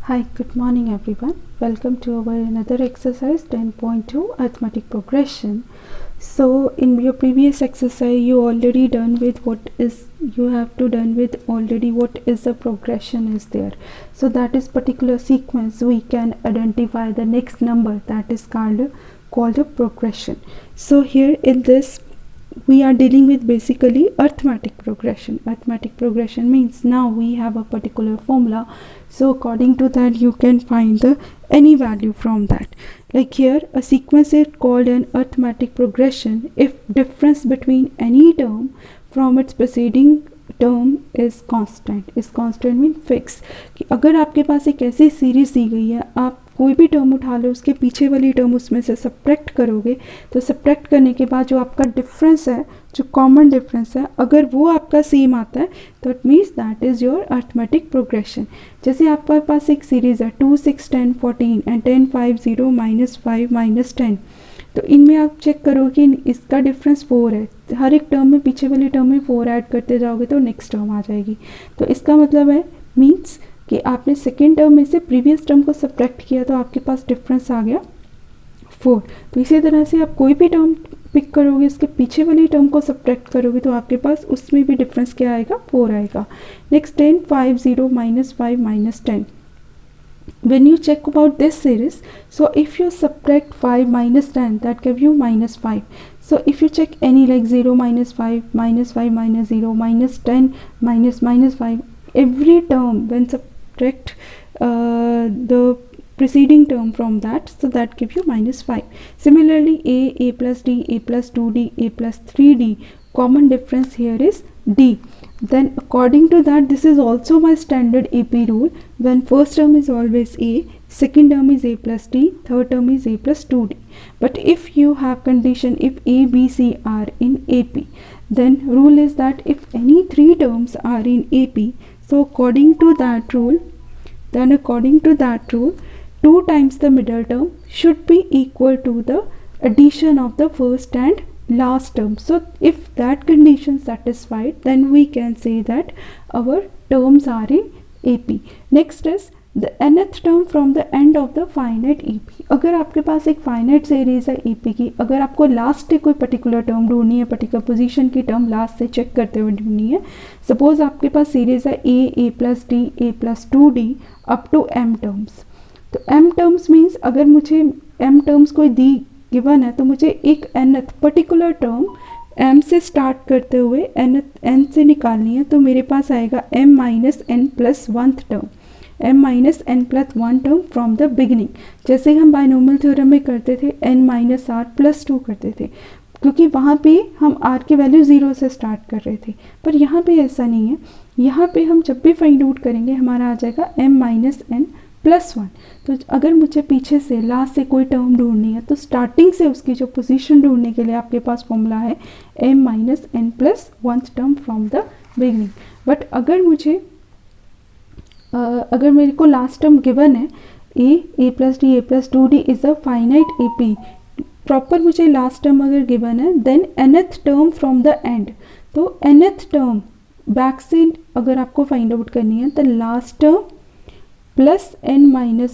Hi, good morning everyone. Welcome to our another exercise 10.2 arithmetic progression. So in your previous exercise you already done with what is the progression is there. So that is particular sequence we can identify the next number, that is called a progression. So here in this we are dealing with basically arithmetic progression. Arithmetic progression means now we have a particular formula, so according to that you can find the any value from that. Like here a sequence is called an arithmetic progression if difference between any term from its preceding term is constant mean fix. कि अगर आपके पास एक ऐसी series दी गई है, आप कोई भी टर्म उठा लो, उसके पीछे वाली टर्म उसमें से सब्ट्रैक्ट करोगे, तो सब्ट्रैक्ट करने के बाद जो आपका डिफरेंस है, जो कॉमन डिफरेंस है, अगर वो आपका सेम आता है तो it means that is your arithmetic progression. जैसे आपके पास एक सीरीज़ है 2 6 10 14 एंड 10 5 0 -5 -10, तो इनमें आप चेक करो कि इसका डिफरेंस 4 है। हर एक टर्म में पीछे वाली टर्म में 4 ऐड करते जाओगे तो नेक्स्ट टर्म आ जाएगी। तो इसका मतलब है मीन्स कि आपने सेकेंड टर्म में से प्रीवियस टर्म को सब्ट्रैक्ट किया तो आपके पास डिफरेंस आ गया 4। तो इसी तरह से आप कोई भी टर्म पिक करोगे, उसके पीछे वाली टर्म को सब्ट्रैक्ट करोगे तो आपके पास उसमें भी डिफरेंस क्या आएगा, 4 आएगा। Next 10 5 0 -5 -10, when you check about this series, so if you subtract 5 -10 that give you -5. So if you check any like 0 -5 -5 -0 -10 -5, every term when subtract the preceding term from that, so that give you -5. Similarly a plus d, a plus 2d, a plus 3d, common difference here is d. Then according to that, this is also my standard AP rule, when first term is always a, second term is a plus d, third term is a plus 2d. But if you have condition, if a b c are in AP, then rule is that if any three terms are in AP, so according to that rule 2 times the middle term should be equal to the addition of the first and last term. So if that condition satisfied, then we can say that our terms are in AP. Next is the nth term from the end of the finite EP. अगर आपके पास एक finite series है EP की, अगर आपको last से कोई particular term ढूंढनी है, पर्टिकुलर पोजीशन की टर्म लास्ट से चेक करते हुए ढूंढनी है, सपोज आपके पास सीरीज है a plus d, a plus 2d up to m terms. तो m टर्म्स मीन्स अगर मुझे m टर्म्स कोई दी गिवन है तो मुझे एक nth पर्टिकुलर टर्म m से स्टार्ट करते हुए n से निकालनी है, तो मेरे पास आएगा m - n + 1 term, m - n + 1 term from the beginning. जैसे हम बाइनोमियल थ्योरम में करते थे n - r + 2 करते थे, क्योंकि वहाँ पे हम r की वैल्यू 0 से स्टार्ट कर रहे थे। पर यहाँ पे ऐसा नहीं है, यहाँ पे हम जब भी फाइंड आउट करेंगे हमारा आ जाएगा m - n + 1। तो अगर मुझे पीछे से लास्ट से कोई टर्म ढूंढनी है तो स्टार्टिंग से उसकी जो पोजीशन ढूंढने के लिए आपके पास फॉर्मूला है m - n + 1 term from the beginning. But अगर मेरे को लास्ट टर्म गिवन है a plus d, a plus 2d is a finite AP, proper मुझे लास्ट टर्म अगर गिवन है, then nth term from the end, तो nth term back से अगर आपको फाइंड आउट करनी है तो last term plus n - 1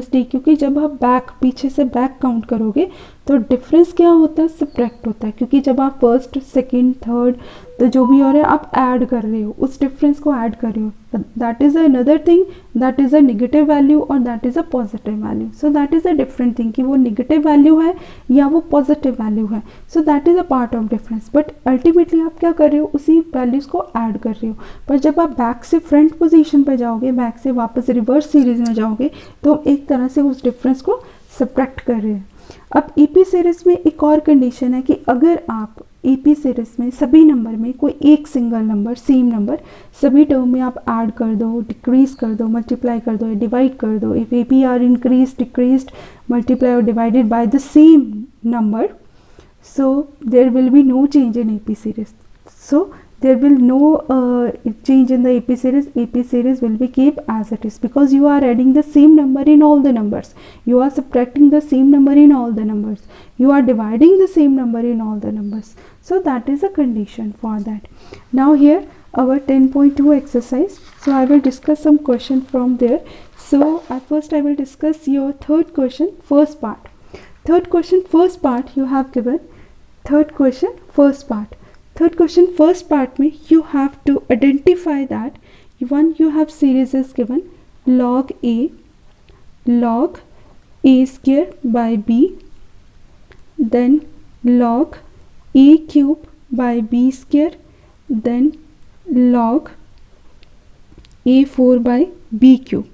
- d, क्योंकि जब आप पीछे से बैक काउंट करोगे तो डिफरेंस क्या होता है, सब्ट्रैक्ट होता है, क्योंकि जब आप फर्स्ट सेकंड थर्ड तो जो भी और है आप ऐड कर रहे हो, उस डिफरेंस को ऐड कर रहे हो, that is another thing, that is a negative value और that is a positive value. So that is a different thing कि वो नेगेटिव वैल्यू है या वो पॉजिटिव वैल्यू है। सो that is a part of difference, but ultimately आप क्या कर रहे हो, उसी वैल्यूज़ को ऐड कर रहे हो। पर जब आप बैक से फ्रंट पोजिशन पर जाओगे, बैक से वापस रिवर्स सीरीज में जाओगे, तो हम एक तरह से उस डिफरेंस को सब्ट्रैक्ट कर रहे हैं। अब EP सीरीज में एक और कंडीशन है कि अगर आप EP सीरीज में सभी नंबर में कोई एक सिंगल नंबर, सेम नंबर, सभी टर्म में आप ऐड कर दो, डिक्रीज कर दो, मल्टीप्लाई कर दो, डिवाइड कर दो, if AP are increase, decreased, multiply और divided by the same number, so there will be no change in AP series. So there will no change in the AP series. AP series will be kept as it is, because you are adding the same number in all the numbers, you are subtracting the same number in all the numbers, you are dividing the same number in all the numbers. So that is a condition for that. Now here our 10.2 exercise. So I will discuss some question from there. So at first I will discuss your third question, first part. Third question, first part you have given. Third question, first part. Third question, first part में you have to identify that one you have series is given log a square by b, then log a cube by b square, then log a4 by b cube.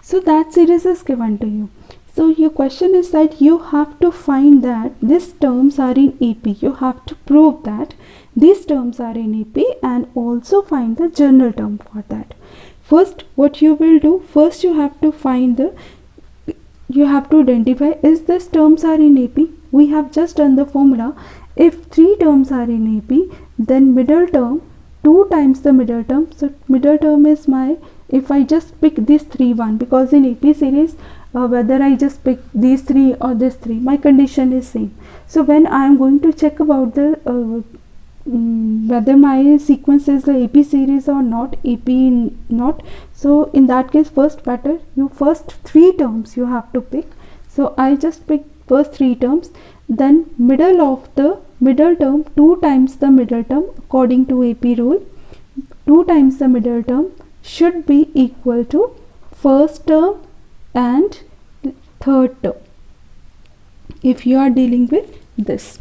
So that series is given to you. So your question is that you have to find that these terms are in AP. You have to prove that these terms are in AP and also find the general term for that. First, what you will do, first you have to find the, you have to identify is this terms are in AP. We have just done the formula. If 3 terms are in AP, then middle term 2 times the middle term. So middle term is my, if I just pick this 3 one, because in AP series whether I just pick these 3 or this 3, my condition is same. So when I am going to check about the whether my sequence is the AP series or not, AP not, so in that case first better you first 3 terms you have to pick. So I just pick first 3 terms, then middle of the middle term 2 times the middle term according to AP rule. 2 times the middle term should be equal to first term and third term if you are dealing with this.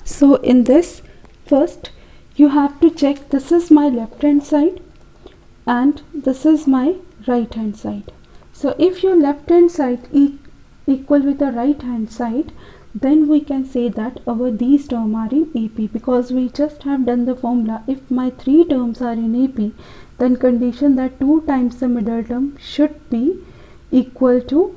So in this, first you have to check this is my left hand side and this is my right hand side. So if your left hand side equal with the right hand side, then we can say that our these terms are in AP, because we just have done the formula. If my 3 terms are in AP, then condition that 2 times the middle term should be equal to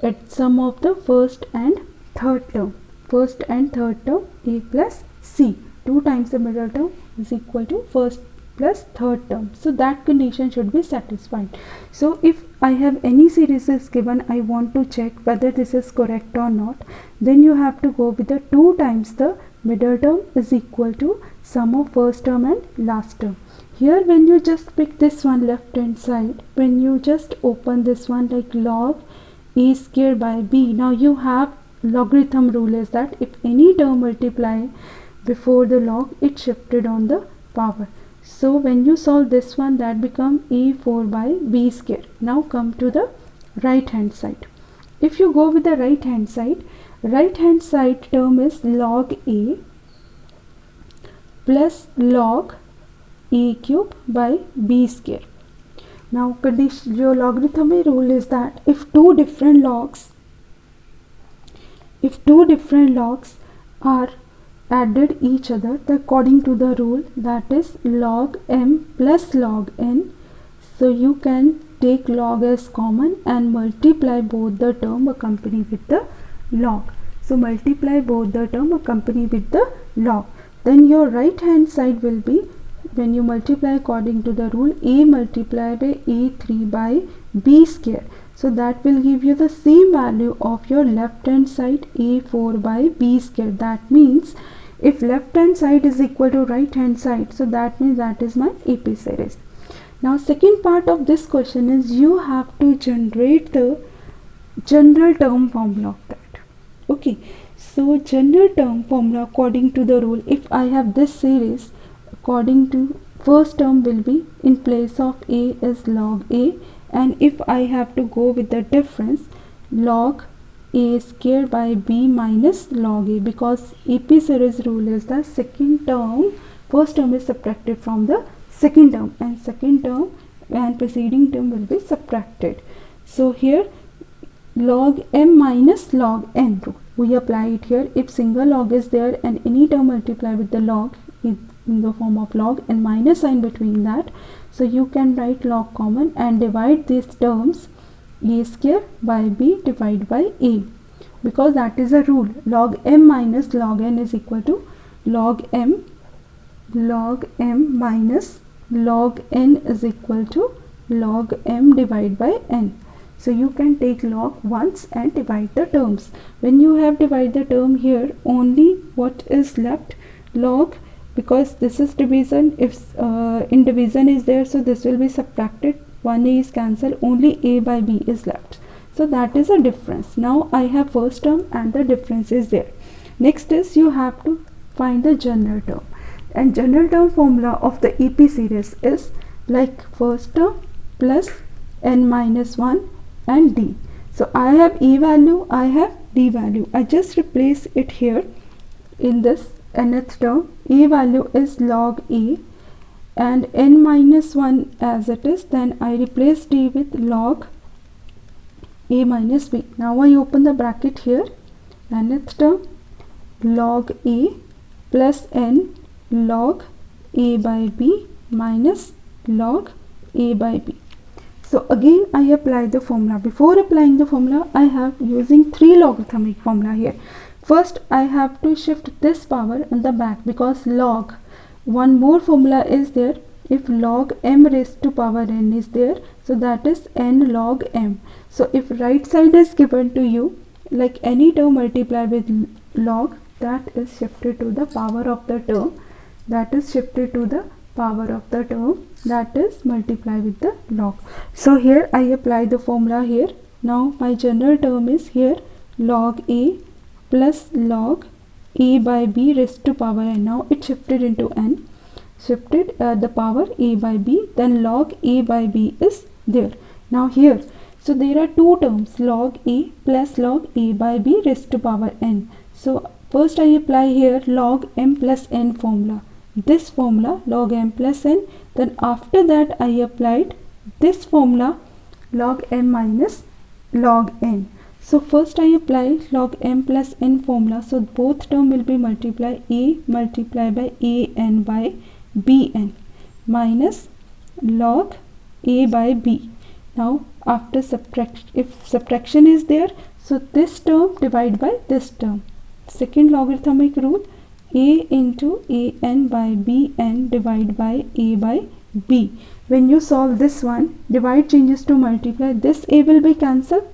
at sum of the first and third term. First and third term A plus C. 2 times the middle term is equal to first plus third term. So that condition should be satisfied. So if I have any series is given, I want to check whether this is correct or not, then you have to go with the 2 times the middle term is equal to sum of first term and last term. Here when you just pick this one left hand side, when you just open this one like log a square by b, now you have logarithm rule is that if any term multiply before the log, it shifted on the power. So when you solve this one, that become a4 by b square. Now come to the right hand side. If you go with the right hand side term is log a plus log a cube by b square. Now condition, your logarithm rule is that if two different logs are added each other, according to the rule, that is log m plus log n, so you can take log as common and multiply both the term accompanied with the log. So multiply both the term accompanied with the log. Then your right hand side will be, when you multiply according to the rule, a multiplied by a3 by b square. So that will give you the same value of your left hand side a4 by b square. That means if left hand side is equal to right hand side, so that means that is my AP series. Now second part of this question is you have to generate the general term formula of that. Okay, so general term formula according to the rule, if I have this series, according to first term will be in place of a is log a, and if I have to go with the difference, log a square by b minus log a, because AP series rule is the second term, first term is subtracted from the second term and second term and preceding term will be subtracted. So here log m minus log n rule, we apply it here. If single log is there and any term multiply with the log in the form of log and minus sign between that, so you can write log common and divide these terms a square by b divided by a, because that is a rule. Log m minus log n is equal to log m minus log n is equal to log m divided by n. So you can take log once and divide the terms. When you have divided the term here, only what is left, log because this is division. If in division is there, so this will be subtracted, 1a is cancelled, only a by b is left. So that is a difference. Now I have first term and the difference is there. Next is you have to find the general term, and general term formula of the EP series is like first term plus n minus 1 and d. So I have e value, I have d value. I just replace it here in this nth term. E value is log a and n minus 1 as it is, then I replace d with log a minus b. Now I open the bracket here, nth term log a plus n log a by b minus log a by b. So again I apply the formula. Before applying the formula, I have using 3 logarithmic formula here. First I have to shift this power in the back, because log, one more formula is there. If log m raised to power n is there, so that is n log m. So if right side is given to you, like any term multiplied with log, that is shifted to the power of the term, that is shifted to the power of the term, that is multiplied with the log. So here I apply the formula here. Now my general term is here log a plus log a by b raised to power n. Now it shifted into n, shifted the power a by b, then log a by b is there. Now here, so there are 2 terms, log a plus log a by b raised to power n. So first I apply here log m plus n formula, this formula log m plus n. Then after that I applied this formula log m minus log n. So first I apply log m plus n formula, so both term will be multiplied, a multiplied by a n by b n minus log a by b. Now after subtraction, if subtraction is there, so this term divide by this term. Second logarithmic rule, a into a n by b n divide by a by b. When you solve this one, divide changes to multiply, this a will be cancelled,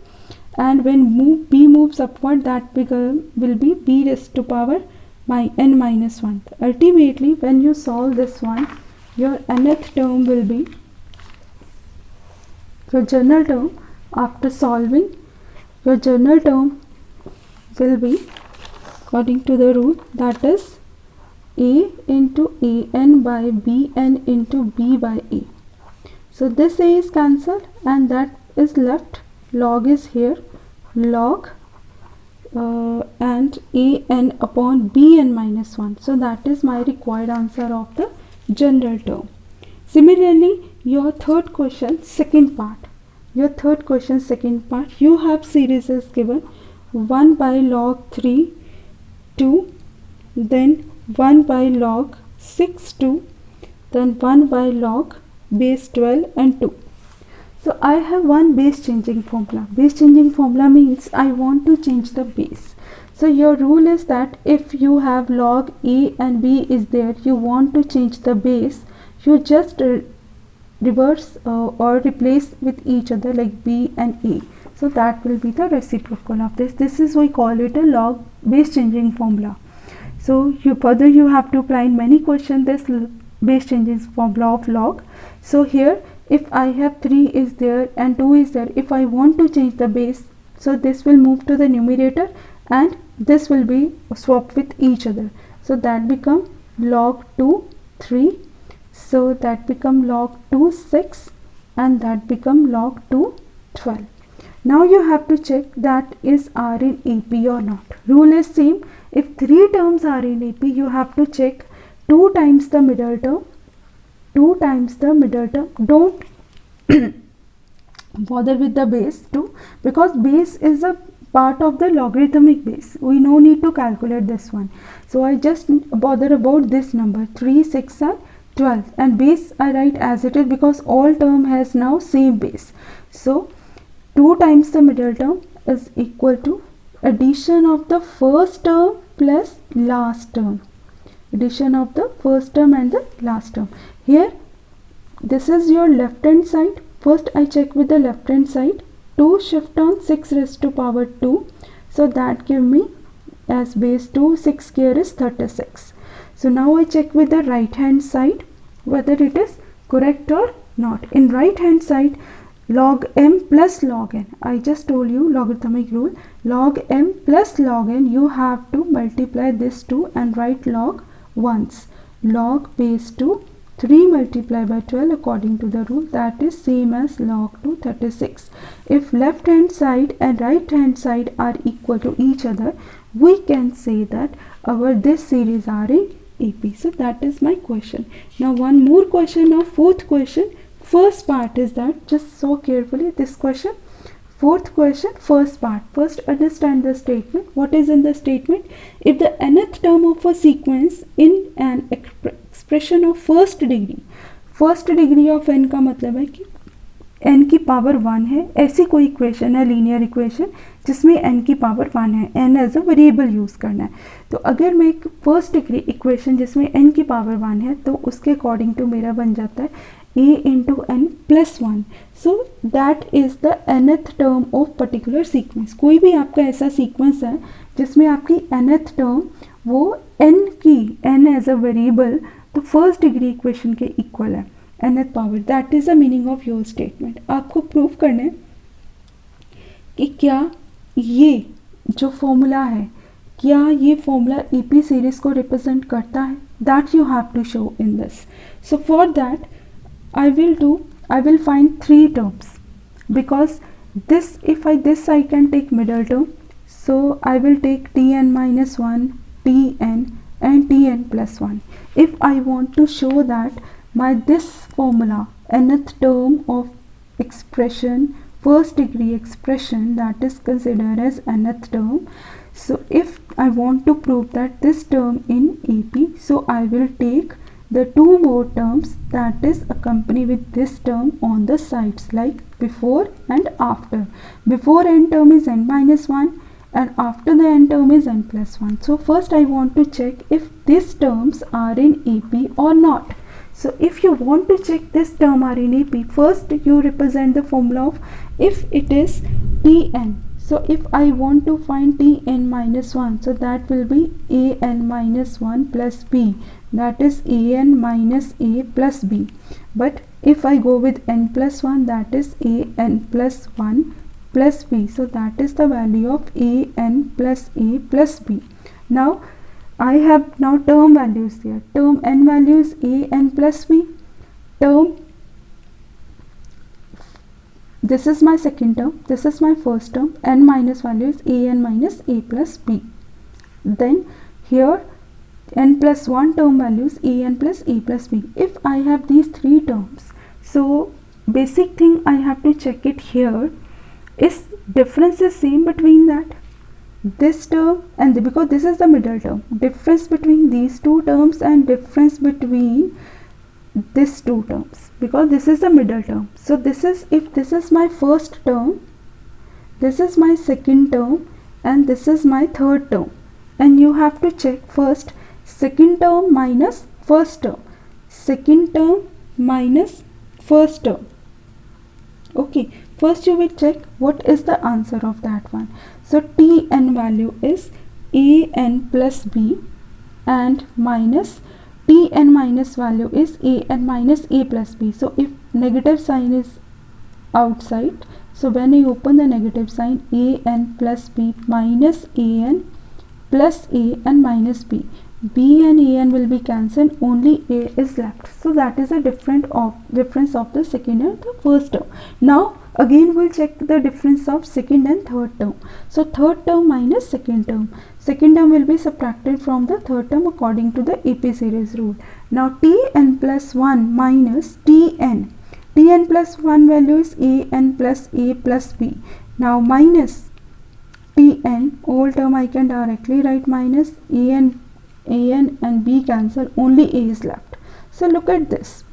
and when b moves upward, that will be b raised to power n minus 1. Ultimately when you solve this one, your nth term will be, your general term after solving, your general term will be according to the rule, that is a into a n by b n into b by a. So this a is cancelled and that is left, log is here, log and a n upon b n minus 1. So that is my required answer of the general term. Similarly, your third question second part, you have series is given 1 by log 3 2, then 1 by log 6 2, then 1 by log base 12 and 2. So I have one base changing formula. Base changing formula means I want to change the base. So your rule is that if you have log a and b is there, you want to change the base, you just reverse or replace with each other like b and a. So that will be the reciprocal of this. This is, we call it a log base changing formula. So further you have to apply in many questions this base changing formula of log. So here if I have 3 is there and 2 is there, if I want to change the base, so this will move to the numerator and this will be swapped with each other. So that become log 2 3, so that become log 2 6, and that become log 2 12. Now you have to check that is R in AP or not. Rule is same. If 3 terms are in AP, you have to check 2 times the middle term. Don't bother with the base 2, because base is a part of the logarithmic base. We no need to calculate this one. So I just bother about this number 3, 6 and 12, and base I write as it is because all term has now same base. So 2 times the middle term is equal to addition of the first term plus last term. Addition of the first term and the last term. Here this is your left hand side. First I check with the left hand side. 2 shift on 6 raised to power 2. So that give me as base 2, 6 here is 36. So now I check with the right hand side whether it is correct or not. In right hand side, log m plus log n, I just told you logarithmic rule, log m plus log n, you have to multiply this 2 and write log once. Log base 2 3 multiplied by 12 according to the rule, that is same as log 2 36. If left hand side and right hand side are equal to each other, we can say that our this series are in AP. So that is my question. Now one more question of fourth question. First part is that, just so carefully this question. Fourth question, first part. First understand the statement. What is in the statement? If the nth term of a sequence in an expression of first degree of n का मतलब है कि n की power 1 है, ऐसी कोई equation है, linear equation जिसमें n की पावर 1 है, n as a variable use करना है. तो अगर मैं एक फर्स्ट डिग्री इक्वेशन जिसमें n की पावर 1 है, तो उसके अकॉर्डिंग टू मेरा बन जाता है a into n plus 1. So that is the nth term of particular sequence. कोई भी आपका ऐसा सीक्वेंस है जिसमें आपकी nth टर्म वो n एज अ वेरिएबल तो फर्स्ट डिग्री इक्वेशन के इक्वल है, nth power. That is the meaning of your statement. आपको प्रूव करना है कि क्या ये जो फॉर्मूला है, क्या ये फॉर्मूला AP सीरीज को रिप्रेजेंट करता है. That you have to show in this. So for that I will find 3 terms, because this I can take middle term, so I will take Tn minus 1, Tn and Tn plus 1. If I want to show that my this formula nth term of expression, first degree expression, that is considered as nth term. So if I want to prove that this term in AP, so I will take the 2 more terms that is accompany with this term on the sides, like before and after. Before n term is n minus 1 and after the n term is n plus 1. So first I want to check if these terms are in AP or not. So if you want to check this term are in AP, first you represent the formula of if it is Tn. So if I want to find Tn minus 1, so that will be an minus 1 plus b, that is an minus a plus b. But if I go with n plus 1, that is an plus 1 plus b. So that is the value of an plus a plus b. Now I have now term values here. Term n value is an plus b. Term, this is my second term, this is my first term, n minus value is an minus a plus b. Then here n plus 1 term value is an plus a plus b. If I have these 3 terms, so basic thing I have to check it here is difference is same between that this term and because this is the middle term, difference between these 2 terms and difference between this 2 terms, because this is the middle term. So this is, if this is my first term, this is my second term and this is my third term, and you have to check first second term minus first term, second term minus first term. Okay, first you will check what is the answer of that one. So Tn value is an plus b and minus Tn minus value is an minus a plus b. So if negative sign is outside, so when I open the negative sign, an plus b minus an plus a and minus b, b and an will be cancelled, only a is left. So that is a difference of the second and the first term. Now again we'll check the difference of second and third term. So third term minus second term, second term will be subtracted from the third term according to the AP series rule. Now Tn plus 1 minus Tn plus 1 value is an plus a plus b. Now minus Tn, all term I can directly write minus an and b cancel, only a is left. So look at this.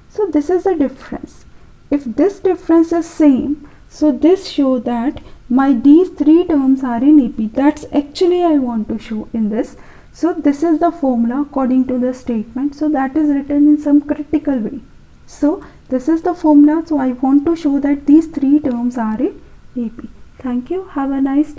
So this is the difference. If this difference is same, so this show that my these 3 terms are in AP. That's actually I want to show in this. So this is the formula according to the statement. So that is written in some critical way. So this is the formula. So I want to show that these 3 terms are in AP. Thank you. Have a nice day.